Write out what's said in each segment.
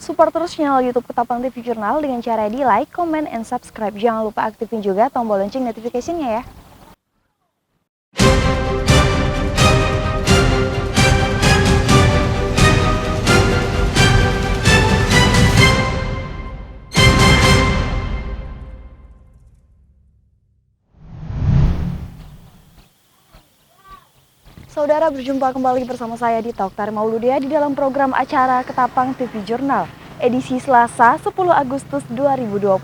Support terus channel YouTube Ketapang TV Jurnal dengan cara di like, comment, and subscribe. Jangan lupa aktifin juga tombol lonceng notification-nya ya. Saudara, berjumpa kembali bersama saya di Tauktari Mauludia di dalam program acara Ketapang TV Jurnal, edisi Selasa 10 Agustus 2021.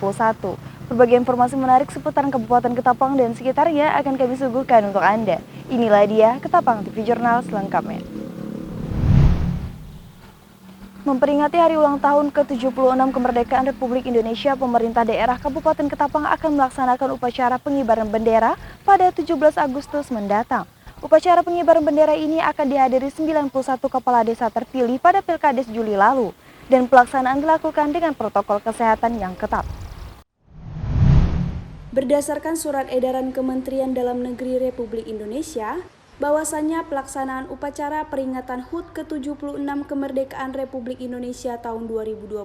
Berbagai informasi menarik seputar Kabupaten Ketapang dan sekitarnya akan kami suguhkan untuk Anda. Inilah dia Ketapang TV Jurnal selengkapnya. Memperingati hari ulang tahun ke-76 kemerdekaan Republik Indonesia, pemerintah daerah Kabupaten Ketapang akan melaksanakan upacara pengibaran bendera pada 17 Agustus mendatang. Upacara pengibaran bendera ini akan dihadiri 91 kepala desa terpilih pada Pilkades Juli lalu, dan pelaksanaan dilakukan dengan protokol kesehatan yang ketat. Berdasarkan surat edaran Kementerian Dalam Negeri Republik Indonesia, bahwasannya pelaksanaan upacara peringatan HUT ke-76 Kemerdekaan Republik Indonesia tahun 2021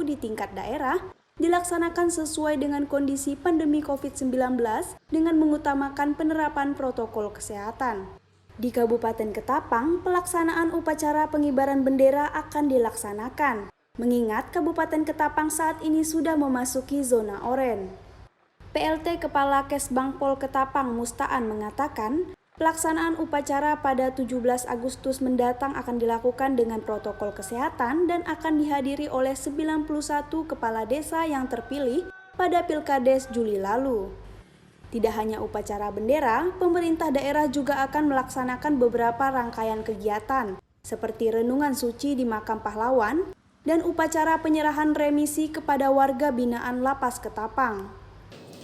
di tingkat daerah dilaksanakan sesuai dengan kondisi pandemi COVID-19 dengan mengutamakan penerapan protokol kesehatan. Di Kabupaten Ketapang, pelaksanaan upacara pengibaran bendera akan dilaksanakan, mengingat Kabupaten Ketapang saat ini sudah memasuki zona oranye. PLT Kepala Kesbangpol Ketapang Mustaan mengatakan, pelaksanaan upacara pada 17 Agustus mendatang akan dilakukan dengan protokol kesehatan dan akan dihadiri oleh 91 kepala desa yang terpilih pada Pilkades Juli lalu. Tidak hanya upacara bendera, pemerintah daerah juga akan melaksanakan beberapa rangkaian kegiatan, seperti renungan suci di makam pahlawan dan upacara penyerahan remisi kepada warga binaan Lapas Ketapang.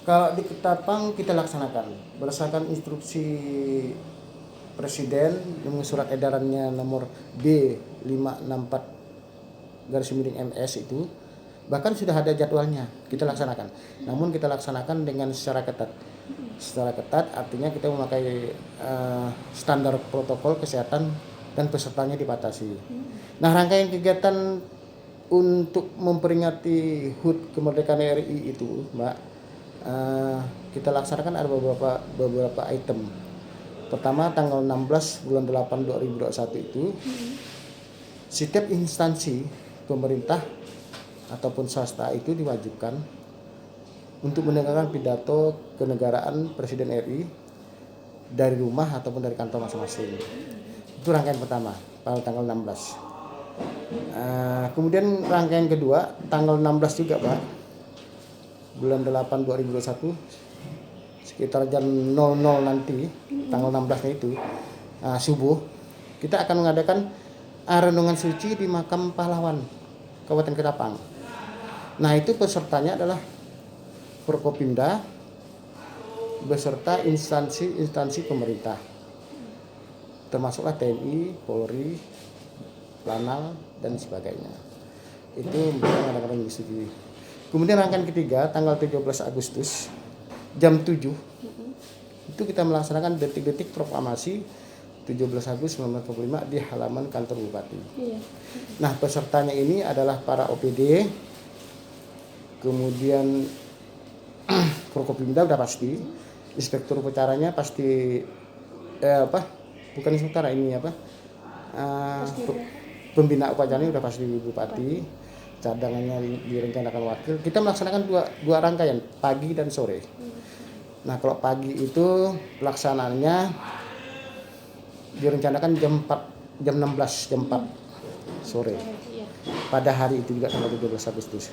Kalau di Ketapang kita laksanakan berdasarkan instruksi Presiden dengan surat edarannya nomor B564/MS itu, bahkan sudah ada jadwalnya kita laksanakan. Namun kita laksanakan dengan secara ketat. Secara ketat artinya kita memakai standar protokol kesehatan dan pesertanya dibatasi. Nah, rangkaian kegiatan untuk memperingati HUT kemerdekaan RI itu, Mbak, kita laksanakan ada beberapa item. Pertama, tanggal 16 bulan 8 2021 itu setiap instansi pemerintah ataupun swasta itu diwajibkan untuk mendengarkan pidato kenegaraan Presiden RI dari rumah ataupun dari kantor masing-masing. Itu rangkaian pertama pada tanggal 16. Kemudian rangkaian kedua tanggal 16 juga, Pak, bulan 8 2021 sekitar jam 00 nanti tanggal 16-nya itu subuh kita akan mengadakan renungan suci di makam pahlawan Kabupaten Ketapang. Nah, itu pesertanya adalah Forkopimda beserta instansi pemerintah termasuklah TNI, Polri, Lanal dan sebagainya. Itu mengadakan renungan suci. Kemudian rangkaian ketiga tanggal 17 Agustus jam 7 itu kita melaksanakan detik-detik proklamasi 17 Agustus 1945 di halaman kantor Bupati. Nah, pesertanya ini adalah para OPD, kemudian Forkopimda udah pasti, inspektur upacaranya pasti bukan inspektur ini pembina upacaranya udah pasti Bupati. Cadangannya direncanakan wakil. Kita melaksanakan dua rangkaian, pagi dan sore. Nah, kalau pagi itu pelaksanaannya direncanakan jam 16 jam 4 sore. Pada hari itu juga tanggal 17 Agustus.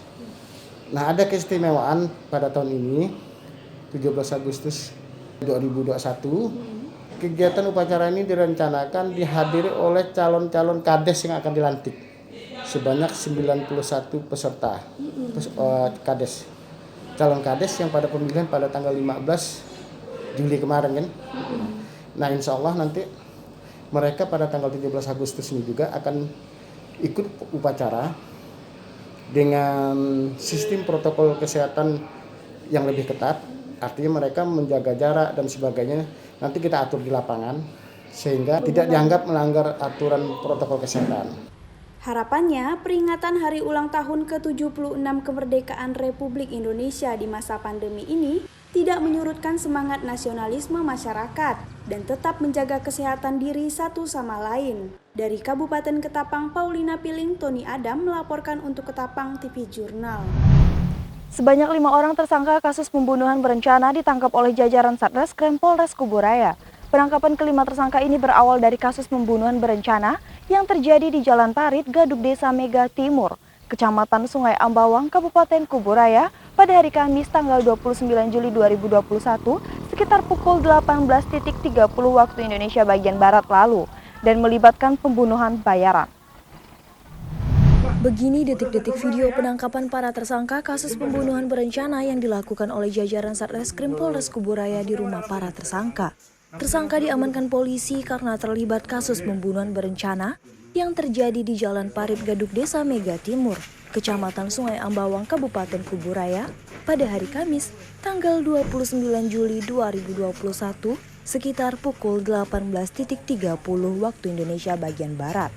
Nah, ada keistimewaan pada tahun ini 17 Agustus 2021. Kegiatan upacara ini direncanakan dihadiri oleh calon-calon kades yang akan dilantik. Sebanyak 91 peserta kades, calon kades yang pada pemilihan pada tanggal 15 Juli kemarin kan. Nah, insya Allah nanti mereka pada tanggal 17 Agustus ini juga akan ikut upacara dengan sistem protokol kesehatan yang lebih ketat. Artinya mereka menjaga jarak dan sebagainya nanti kita atur di lapangan sehingga tidak dianggap melanggar aturan protokol kesehatan. Harapannya, peringatan hari ulang tahun ke-76 kemerdekaan Republik Indonesia di masa pandemi ini tidak menyurutkan semangat nasionalisme masyarakat dan tetap menjaga kesehatan diri satu sama lain. Dari Kabupaten Ketapang, Paulina Piling, Tony Adam melaporkan untuk Ketapang TV Jurnal. Sebanyak 5 orang tersangka kasus pembunuhan berencana ditangkap oleh jajaran Satreskrim Polres Kuburaya. Penangkapan kelima tersangka ini berawal dari kasus pembunuhan berencana yang terjadi di Jalan Parit, Gadug Desa Mega Timur, Kecamatan Sungai Ambawang, Kabupaten Kuburaya pada hari Kamis tanggal 29 Juli 2021 sekitar pukul 18.30 waktu Indonesia bagian Barat lalu dan melibatkan pembunuhan bayaran. Begini detik-detik video penangkapan para tersangka kasus pembunuhan berencana yang dilakukan oleh jajaran Satreskrim Polres Kuburaya di rumah para tersangka. Tersangka diamankan polisi karena terlibat kasus pembunuhan berencana yang terjadi di Jalan Parit Gadug Desa Mega Timur, Kecamatan Sungai Ambawang, Kabupaten Kuburaya pada hari Kamis tanggal 29 Juli 2021 sekitar pukul 18.30 waktu Indonesia bagian Barat.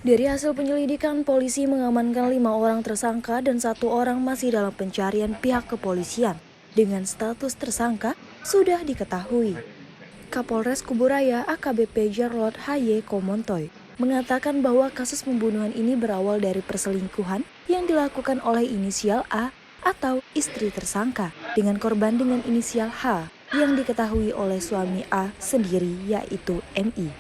Dari hasil penyelidikan, polisi mengamankan 5 orang tersangka dan 1 orang masih dalam pencarian pihak kepolisian dengan status tersangka sudah diketahui. Kapolres Kuburaya AKBP Jarlot H.Y. Komontoy mengatakan bahwa kasus pembunuhan ini berawal dari perselingkuhan yang dilakukan oleh inisial A atau istri tersangka dengan korban dengan inisial H yang diketahui oleh suami A sendiri yaitu MI.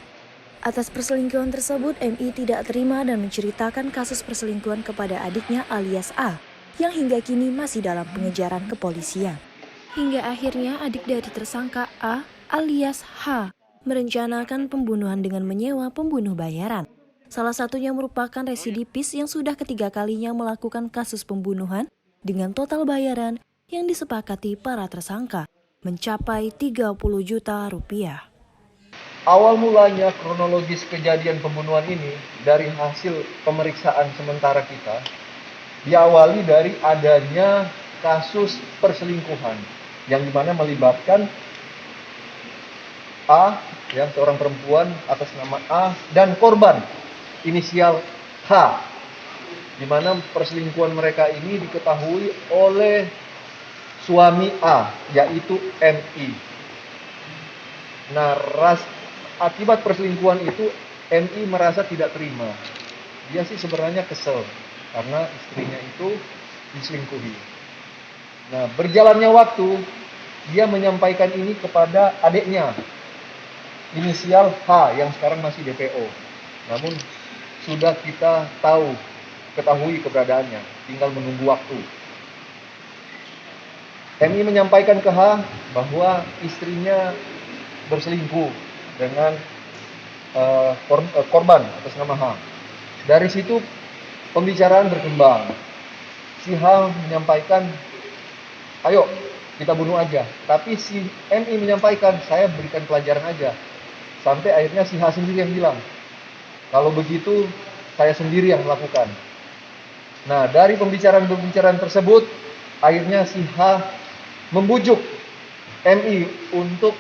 Atas perselingkuhan tersebut, MI tidak terima dan menceritakan kasus perselingkuhan kepada adiknya alias A yang hingga kini masih dalam pengejaran kepolisian. Hingga akhirnya adik dari tersangka A alias H merencanakan pembunuhan dengan menyewa pembunuh bayaran. Salah satunya merupakan residivis yang sudah ketiga kalinya melakukan kasus pembunuhan dengan total bayaran yang disepakati para tersangka mencapai 30 juta rupiah. Awal mulanya kronologis kejadian pembunuhan ini dari hasil pemeriksaan sementara kita diawali dari adanya kasus perselingkuhan yang dimana melibatkan A, ya, seorang perempuan atas nama A dan korban inisial H, di mana perselingkuhan mereka ini diketahui oleh suami A, yaitu MI. Nah, akibat perselingkuhan itu MI merasa tidak terima. Dia sih sebenarnya kesel karena istrinya itu diselingkuhi. Nah, berjalannya waktu, dia menyampaikan ini kepada adiknya, inisial H yang sekarang masih DPO. Namun sudah kita ketahui keberadaannya, tinggal menunggu waktu. MI menyampaikan ke H bahwa istrinya berselingkuh dengan korban atas nama H. Dari situ pembicaraan berkembang. Si H menyampaikan, ayo kita bunuh aja. Tapi si MI menyampaikan, saya berikan pelajaran aja. Sampai akhirnya si H sendiri yang bilang, kalau begitu saya sendiri yang melakukan. Nah, dari pembicaraan tersebut, akhirnya si H membujuk MI untuk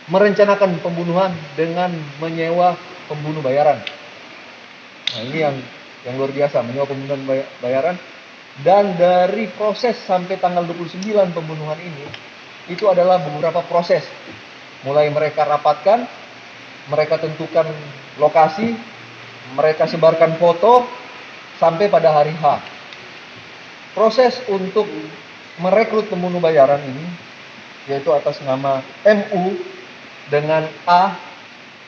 merencanakan pembunuhan dengan menyewa pembunuh bayaran. Nah, ini yang luar biasa, menyewa pembunuhan bayaran. Dan dari proses sampai tanggal 29 pembunuhan ini, itu adalah beberapa proses. Mulai mereka rapatkan, mereka tentukan lokasi, mereka sebarkan foto, sampai pada hari H. Proses untuk merekrut pembunuh bayaran ini, yaitu atas nama MU dengan A,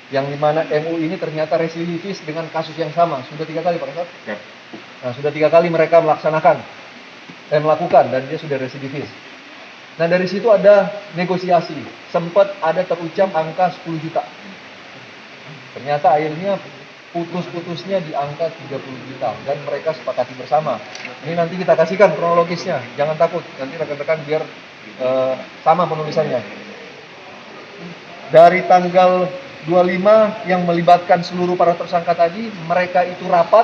yang dimana MU ini ternyata residivis dengan kasus yang sama. Sudah 3 kali Pak Kasat? Ya. Nah, sudah 3 kali mereka melakukan dan dia sudah residivis. Nah, dari situ ada negosiasi. Sempat ada terucap angka 10 juta. Ternyata akhirnya putus-putusnya di angka 30 juta. Dan mereka sepakati bersama. Ini nanti kita kasihkan kronologisnya. Jangan takut, nanti rekan-rekan biar sama penulisannya. Dari tanggal 25 yang melibatkan seluruh para tersangka tadi, mereka itu rapat.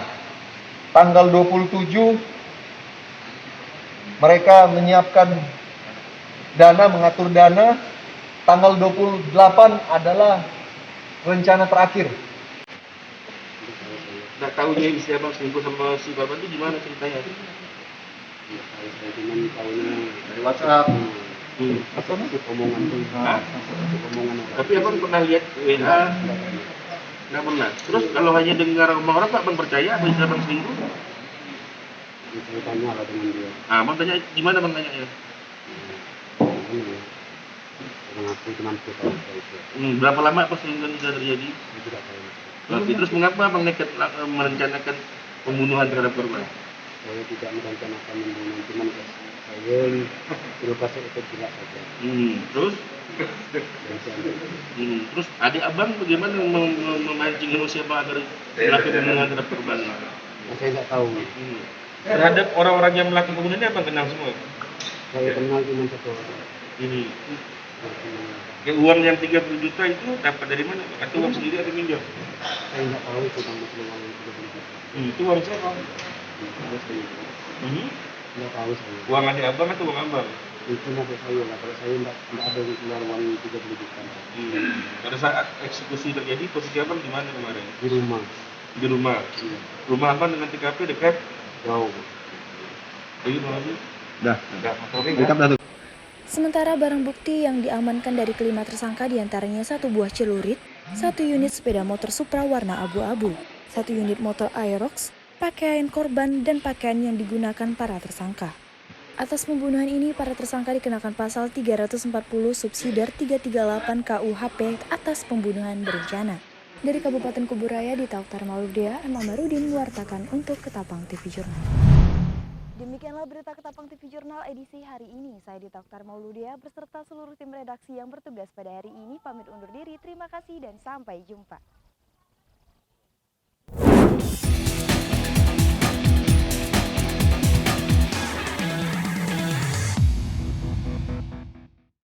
Tanggal 27 mereka menyiapkan dana, mengatur dana. Tanggal 28 adalah rencana terakhir. nggak tahu dia istri abang selingkuh sama si korban itu gimana ceritanya? Saya cuma tahunya dari WhatsApp. Apa nih? Omongan tuh. Omongan. Tapi abang pernah lihat WA? Nggak pernah. Terus kalau hanya dengar omong orang, Pak, abang percaya apa istri abang selingkuh? Saya tanya lah dengan dia. Ah, abang tanya gimana bang tanyanya? Mengaku cuma tahu itu. Berapa lama perselingkuhan sudah terjadi? Saya tidak tahu. Oke, terus mengapa abang nekat merencanakan pembunuhan terhadap korban? Saya tidak merencanakan membunuh, cuma saya berupa itu jelas saja. Terus? Dan saya Terus adik abang bagaimana memancing emosi abang agar melakukan pembunuhan terhadap korban? saya tidak tahu. Terhadap orang-orang yang melakukan pembunuhan ini abang kenal semua? Saya kenal cuma satu orang. Ini. Saya kenal. Uang yang 30 juta itu dapat dari mana? Atau uang sendiri atau minjam? Saya tidak tahu tentang masalah uang yang 30 juta. Itu uang siapa? Tidak tahu saya. Uang adik abang atau uang abang? Itu nasib saya lah. Kalau saya tidak ada keluar uang 30 juta. Pada saat eksekusi terjadi, posisi abang di mana kemarin? Di rumah. Di rumah. Rumah abang dengan TKP dekat? Jauh. Jadi mana? Dah. Dekat dah. Sementara barang bukti yang diamankan dari kelima tersangka diantaranya 1 buah celurit, 1 unit sepeda motor Supra warna abu-abu, 1 unit motor Aerox, pakaian korban, dan pakaian yang digunakan para tersangka. Atas pembunuhan ini, para tersangka dikenakan pasal 340 subsidiar 338 KUHP atas pembunuhan berencana. Dari Kabupaten Kuburaya, Dita Oktar Mauludea, M. Amarudin mewartakan untuk Ketapang TV Jurnal. Demikianlah berita Ketapang TV Jurnal edisi hari ini. Saya Dita Oktar Mauludea beserta seluruh tim redaksi yang bertugas pada hari ini pamit undur diri. Terima kasih dan sampai jumpa.